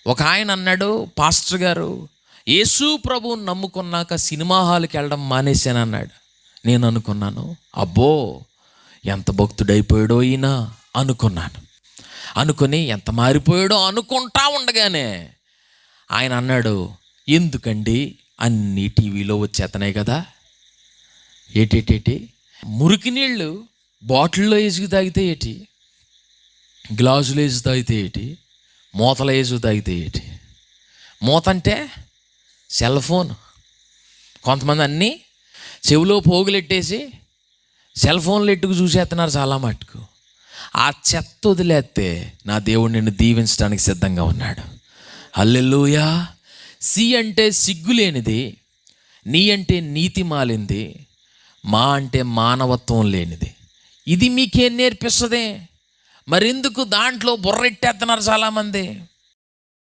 ఒక ఆయన అన్నాడు, పాస్టర్ గారు, యేసు ప్రభువుని నమ్ముకున్నాక సినిమా హాల్కి వెళ్ళడం మానేశాను అన్నాడు. నేను అనుకున్నాను, అబ్బో ఎంత భక్తుడైపోయాడో ఈయన అనుకున్నాను. అనుకుని ఎంత మారిపోయాడో అనుకుంటా ఉండగానే ఆయన అన్నాడు, ఎందుకండి అన్నీ టీవీలో వచ్చేస్తున్నాయి కదా. ఏటేటేటి మురికి నీళ్ళు బాటిల్లో వేసుకు తాగితే ఏటి, గ్లాసులు వేసి తాగితే ఏటి, మూతలు వేసుకు తాగితే ఏటి. మూత అంటే సెల్ ఫోన్. కొంతమంది అన్నీ చెవిలో పోగులెట్టేసి సెల్ ఫోన్లు ఎట్టుకు చూసేస్తున్నారు చాలా మట్టుకు. ఆ చెత్త వదిలేస్తే నా దేవుడు నిన్ను దీవించడానికి సిద్ధంగా ఉన్నాడు. హల్లెలూయా. సి అంటే సిగ్గులేనిది, నీ అంటే నీతి మాలింది, మా అంటే మానవత్వం లేనిది. ఇది మీకేం నేర్పిస్తుంది? మరెందుకు దాంట్లో బుర్రెట్టేస్తున్నారు చాలామంది?